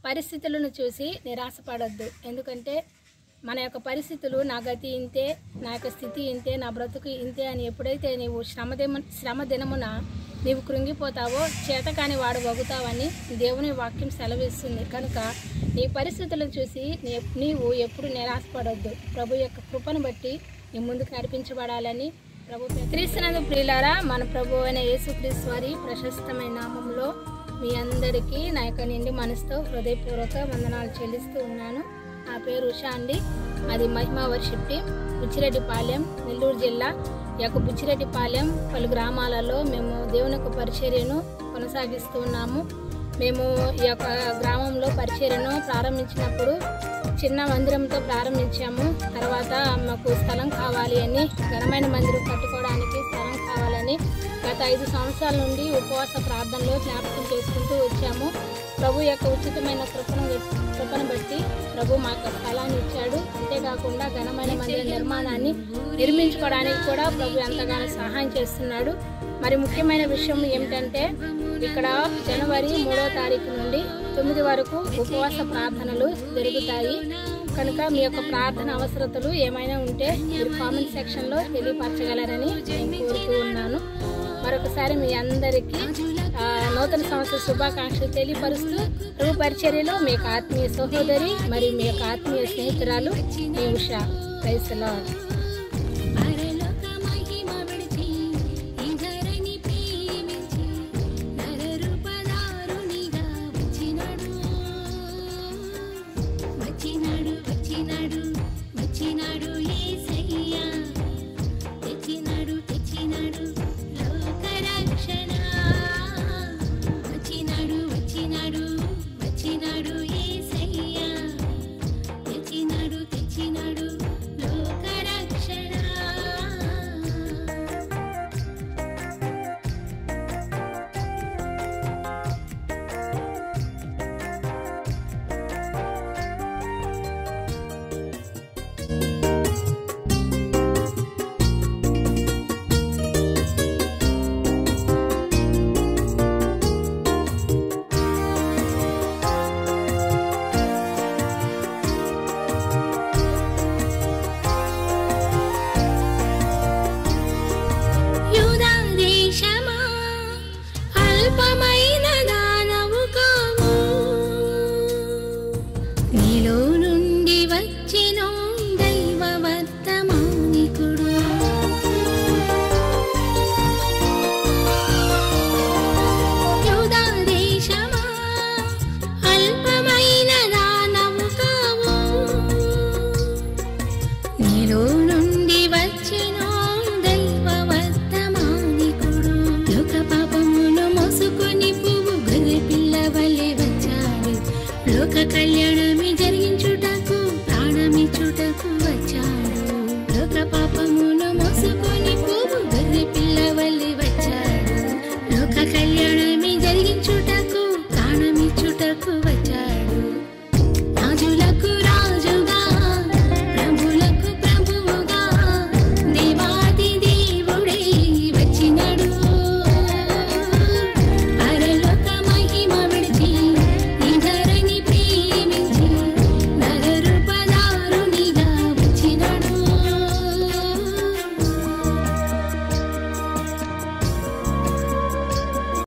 పరిస్థితులను చూసి నిరాశపడొద్దు. ఎందుకంటే మన యొక్క పరిస్థితులు నా గతి ఇంతే, నా యొక్క స్థితి ఇంతే, నా బ్రతుకు ఇంతే అని ఎప్పుడైతే నీవు శ్రమ దినమున నీవు కృంగిపోతావో చేతకాని వాడు వగుతావని దేవుని వాక్యం సెలవిస్తుంది. కనుక నీ పరిస్థితులను చూసి నీవు ఎప్పుడు నిరాశపడొద్దు. ప్రభు యొక్క కృపను బట్టి నీ ముందుకు నడిపించబడాలని ప్రభు క్రీస్తునందు ప్రియులారా, మన ప్రభు అయిన యేసుక్రీస్తు వారి ప్రశస్తమైన నామంలో మీ అందరికీ నా యొక్క నిండి మనసుతో హృదయపూర్వక వందనాలు చెల్లిస్తూ ఉన్నాను. నా పేరు ఉషా అండి. అది మహిమా వర్షిప్ టీం, బుచ్చిరెడ్డిపాలెం, నెల్లూరు జిల్లా. ఈ యొక్క బుచ్చిరెడ్డిపాలెం పలు గ్రామాలలో మేము దేవుని యొక్క పరిచర్యను కొనసాగిస్తూ ఉన్నాము. మేము ఈ యొక్క గ్రామంలో పరిచర్యను ప్రారంభించినప్పుడు చిన్న మందిరంతో ప్రారంభించాము. తర్వాత మాకు స్థలం కావాలి అని, ఘనమైన మందిరం కట్టుకోవడానికి స్థలం కావాలని గత 5 సంవత్సరాల నుండి ఉపవాస ప్రార్థనలో జ్ఞాపకం చేసుకుంటూ వచ్చాము. ప్రభు యొక్క ఉచితమైన కృపను బట్టి ప్రభు మాకు స్థలాన్ని ఇచ్చాడు. అంతేకాకుండా ఘనమైన మందిర నిర్మాణాన్ని నిర్మించుకోవడానికి కూడా ప్రభు ఎంతగానో సహాయం చేస్తున్నాడు. మరి ముఖ్యమైన విషయం ఏమిటంటే, ఇక్కడ జనవరి 3వ తారీఖు నుండి 9 వరకు ఉపవాస ప్రార్థనలు జరుగుతాయి. కనుక మీ యొక్క ప్రార్థన అవసరతలు ఏమైనా ఉంటే మీరు కామెంట్ సెక్షన్లో తెలియపరచగలరని నేను కోరుతూ ఉన్నాను. మరొకసారి మీ అందరికీ నూతన సంవత్సర శుభాకాంక్షలు తెలియపరుస్తూ ప్రభు పరిచర్యలో మీ యొక్క ఆత్మీయ సహోదరి మరియు మీ యొక్క ఆత్మీయ స్నేహితురాలు మీ ఉషా. Praise the lord. కళ్యాణ